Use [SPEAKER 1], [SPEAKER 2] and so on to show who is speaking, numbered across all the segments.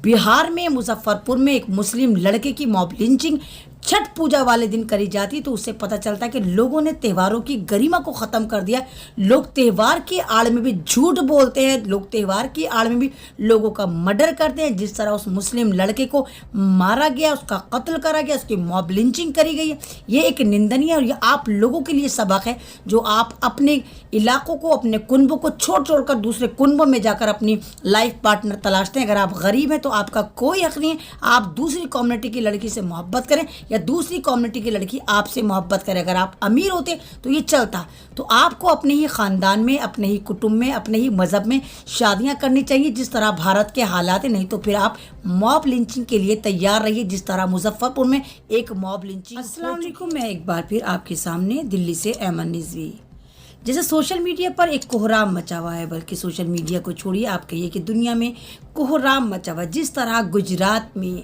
[SPEAKER 1] बिहार में मुजफ्फरपुर में एक मुस्लिम लड़के की मॉब लिंचिंग छठ पूजा वाले दिन करी जाती, तो उससे पता चलता है कि लोगों ने त्योहारों की गरिमा को ख़त्म कर दिया। लोग त्योहार की आड़ में भी झूठ बोलते हैं, लोग त्योहार की आड़ में भी लोगों का मर्डर करते हैं। जिस तरह उस मुस्लिम लड़के को मारा गया, उसका कत्ल करा गया, उसकी मॉब लिंचिंग करी गई है, ये एक निंदनीय और ये आप लोगों के लिए सबक है जो आप अपने इलाकों को, अपने कुनबों को छोड़ कर दूसरे कुनबों में जाकर अपनी लाइफ पार्टनर तलाशते हैं। अगर आप गरीब हैं तो आपका कोई हक नहीं है आप दूसरी कम्युनिटी की लड़की से मोहब्बत करें या दूसरी कम्युनिटी की लड़की आपसे मोहब्बत करे। अगर आप अमीर होते तो ये चलता, तो आपको अपने ही ख़ानदान में, अपने ही कुटुंब में, अपने ही मज़हब में शादियां करनी चाहिए जिस तरह भारत के हालात है। नहीं तो फिर आप मॉब लिंचिंग के लिए तैयार रहिए जिस तरह मुजफ्फरपुर में एक मॉब लिंचिंग। अस्सलाम वालेकुम, मैं एक बार फिर आपके सामने दिल्ली से अमन रिजवी। जैसे सोशल मीडिया पर एक कोहराम मचा हुआ है, बल्कि सोशल मीडिया को छोड़िए, आप कहिए कि दुनिया में कोहराम मचा हुआ है। जिस तरह गुजरात में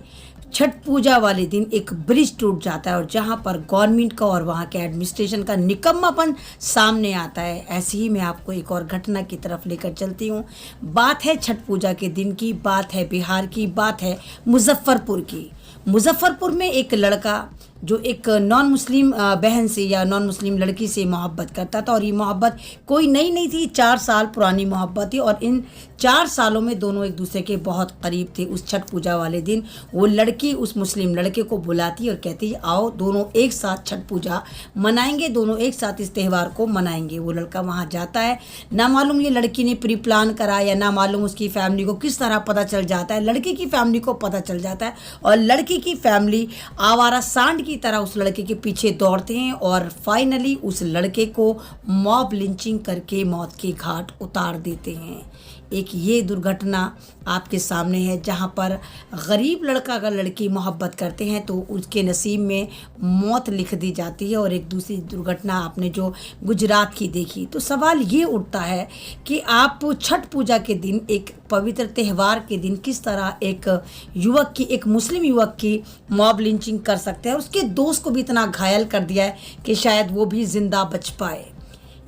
[SPEAKER 1] छठ पूजा वाले दिन एक ब्रिज टूट जाता है और जहां पर गवर्नमेंट का और वहां के एडमिनिस्ट्रेशन का निकम्मापन सामने आता है, ऐसे ही मैं आपको एक और घटना की तरफ लेकर चलती हूं। बात है छठ पूजा के दिन की, बात है बिहार की, बात है मुजफ्फरपुर की। मुजफ्फरपुर में एक लड़का जो एक नॉन मुस्लिम बहन से या नॉन मुस्लिम लड़की से मोहब्बत करता था, और ये मोहब्बत कोई नई नहीं थी, 4 साल पुरानी मोहब्बत थी और इन 4 सालों में दोनों एक दूसरे के बहुत करीब थे। उस छठ पूजा वाले दिन वो लड़की उस मुस्लिम लड़के को बुलाती और कहती आओ दोनों एक साथ छठ पूजा मनाएंगे, दोनों एक साथ इस त्यौहार को मनाएंगे। वो लड़का वहाँ जाता है, ना मालूम ये लड़की ने प्री प्लान करा या ना मालूम उसकी फैमिली को किस तरह पता चल जाता है। लड़की की फैमिली को पता चल जाता है और लड़की की फैमिली आवारा सांड की तरह उस लड़के के पीछे दौड़ते हैं और फाइनली उस लड़के को मॉब लिंचिंग करके मौत के घाट उतार देते हैं। एक ये दुर्घटना आपके सामने है जहाँ पर गरीब लड़का अगर लड़की मोहब्बत करते हैं तो उसके नसीब में मौत लिख दी जाती है। और एक दूसरी दुर्घटना आपने जो गुजरात की देखी, तो सवाल ये उठता है कि आप छठ पूजा के दिन, एक पवित्र त्यौहार के दिन, किस तरह एक युवक की, एक मुस्लिम युवक की मॉब लिंचिंग कर सकते हैं और उसके दोस्त को भी इतना घायल कर दिया है कि शायद वो भी जिंदा बच पाए।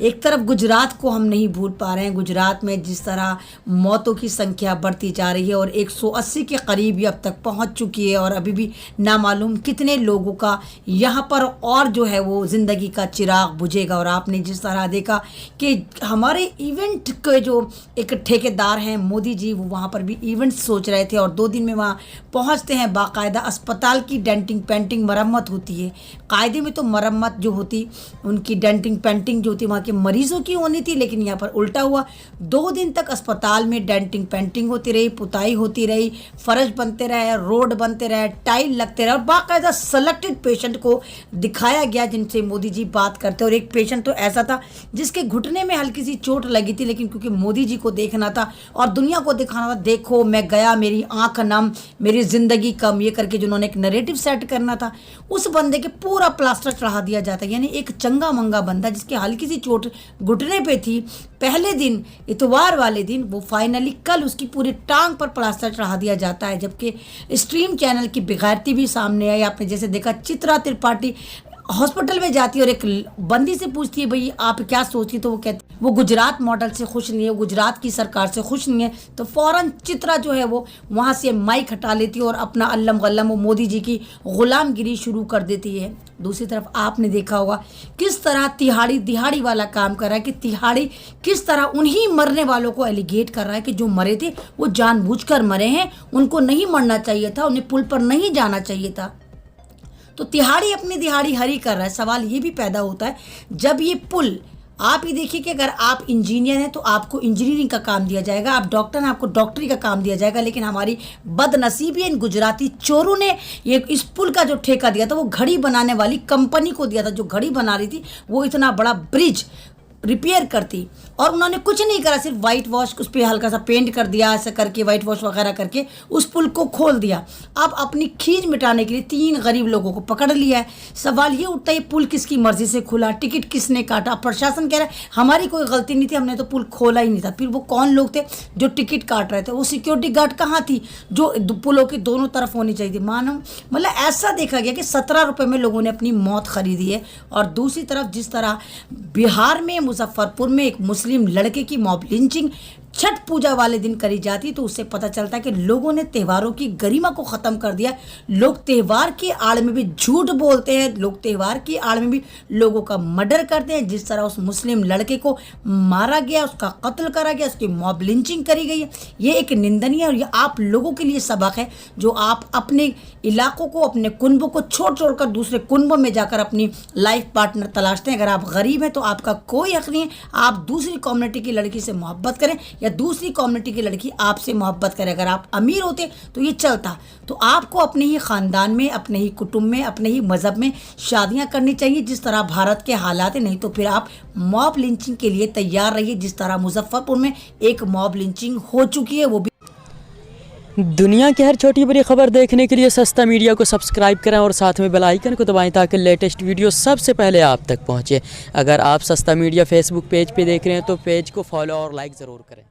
[SPEAKER 1] एक तरफ गुजरात को हम नहीं भूल पा रहे हैं, गुजरात में जिस तरह मौतों की संख्या बढ़ती जा रही है और 180 के करीब अब तक पहुंच चुकी है और अभी भी नामालूम कितने लोगों का यहाँ पर और जो है वो ज़िंदगी का चिराग बुझेगा। और आपने जिस तरह देखा कि हमारे इवेंट के जो एक ठेकेदार हैं मोदी जी, वो वहाँ पर भी इवेंट सोच रहे थे और 2 दिन में वहाँ पहुँचते हैं। बाकायदा अस्पताल की डेंटिंग पेंटिंग मरम्मत होती है, कायदे में तो मरम्मत जो होती उनकी डेंटिंग पेंटिंग जो होती वहाँ के मरीजों की होनी थी, लेकिन यहाँ पर उल्टा हुआ। 2 दिन तक अस्पताल में डेंटिंग पेंटिंग होती रही, पुताई होती रही, फर्श बनते रहे, रोड बनते रहे, टाइल लगते रहे और बाकायदा सेलेक्टेड पेशेंट को दिखाया गया जिनसे मोदी जी बात करते। और एक पेशेंट तो ऐसा था जिसके घुटने में हल्की सी चोट लगी थी, लेकिन क्योंकि मोदी जी को देखना था और दुनिया को दिखाना था, देखो मैं गया, मेरी आंख नम, मेरी जिंदगी कम, ये करके जिन्होंने एक नैरेटिव सेट करना था, उस बंदे के पूरा प्लास्टर चढ़ा दिया जाता है। यानी एक चंगा मंगा बंदा जिसकी हल्की सी चोट घुटने पे थी, पहले दिन इतवार वाले दिन, वो फाइनली कल उसकी पूरी टांग पर प्लास्टर चढ़ा दिया जाता है। जबकि स्ट्रीम चैनल की बेगैरती भी सामने आई। आपने जैसे देखा चित्रा त्रिपाठी हॉस्पिटल में जाती है और एक बंदी से पूछती है भाई आप क्या सोचती हैं, तो वो कहती वो गुजरात मॉडल से खुश नहीं है, वो गुजरात की सरकार से खुश नहीं है। तो फ़ौरन चित्रा जो है वो वहाँ से माइक हटा लेती है और अपना अल्लम गल्लम वो मोदी जी की गुलामगिरी शुरू कर देती है। दूसरी तरफ आपने देखा होगा किस तरह तिहाड़ी दिहाड़ी वाला काम कर रहा है, कि तिहाड़ी किस तरह उन्हीं मरने वालों को एलिगेट कर रहा है कि जो मरे थे वो जानबूझकर मरे हैं, उनको नहीं मरना चाहिए था, उन्हें पुल पर नहीं जाना चाहिए था। तो तिहाड़ी अपनी दिहाड़ी हरी कर रहा है। सवाल ये भी पैदा होता है जब ये पुल, आप ही देखिए कि अगर आप इंजीनियर हैं तो आपको इंजीनियरिंग का काम दिया जाएगा, आप डॉक्टर हैं आपको डॉक्टरी का काम दिया जाएगा, लेकिन हमारी बदनसीबी इन गुजराती चोरों ने ये इस पुल का जो ठेका दिया था वो घड़ी बनाने वाली कंपनी को दिया था। जो घड़ी बना रही थी वो इतना बड़ा ब्रिज रिपेयर करती और उन्होंने कुछ नहीं करा, सिर्फ वाइट वॉश उस पर हल्का सा पेंट कर दिया, ऐसा करके वाइट वॉश वगैरह करके उस पुल को खोल दिया। अब अपनी खींच मिटाने के लिए 3 गरीब लोगों को पकड़ लिया है। सवाल ये उठता है पुल किसकी मर्जी से खुला, टिकट किसने काटा? प्रशासन कह रहा है हमारी कोई गलती नहीं थी, हमने तो पुल खोला ही नहीं था। फिर वो कौन लोग थे जो टिकट काट रहे थे? वो सिक्योरिटी गार्ड कहाँ थी जो पुलों की दोनों तरफ होनी चाहिए थी? मानो मतलब ऐसा देखा गया कि 17 रुपये में लोगों ने अपनी मौत खरीदी है। और दूसरी तरफ जिस तरह बिहार में मुजफ्फरपुर में एक मुस्लिम लड़के की मॉब लिंचिंग छठ पूजा वाले दिन करी जाती, तो उससे पता चलता है कि लोगों ने त्योहारों की गरिमा को ख़त्म कर दिया। लोग त्योहार की आड़ में भी झूठ बोलते हैं, लोग त्योहार की आड़ में भी लोगों का मर्डर करते हैं। जिस तरह उस मुस्लिम लड़के को मारा गया, उसका कत्ल करा गया, उसकी मॉब लिंचिंग करी गई है, ये एक निंदनीय और ये आप लोगों के लिए सबक है, जो आप अपने इलाकों को, अपने कुनबों को छोड़ कर दूसरे कुनबों में जाकर अपनी लाइफ पार्टनर तलाशते हैं। अगर आप गरीब हैं तो आपका कोई हक नहीं है आप दूसरी कम्युनिटी की लड़की से मोहब्बत करें या दूसरी कम्युनिटी की लड़की आपसे मोहब्बत करे। अगर आप अमीर होते तो ये चलता, तो आपको अपने ही ख़ानदान में, अपने ही कुटुंब में, अपने ही मज़हब में शादियां करनी चाहिए जिस तरह भारत के हालात है। नहीं तो फिर आप मॉब लिंचिंग के लिए तैयार रहिए, जिस तरह मुजफ्फरपुर में एक मॉब लिंचिंग हो चुकी है। वो भी
[SPEAKER 2] दुनिया की हर छोटी बड़ी खबर देखने के लिए सस्ता मीडिया को सब्सक्राइब करें और साथ में बेल आइकन को दबाएं ताकि लेटेस्ट वीडियो सबसे पहले आप तक पहुंचे। अगर आप सस्ता मीडिया फेसबुक पेज पे देख रहे हैं तो पेज को फॉलो और लाइक ज़रूर करें।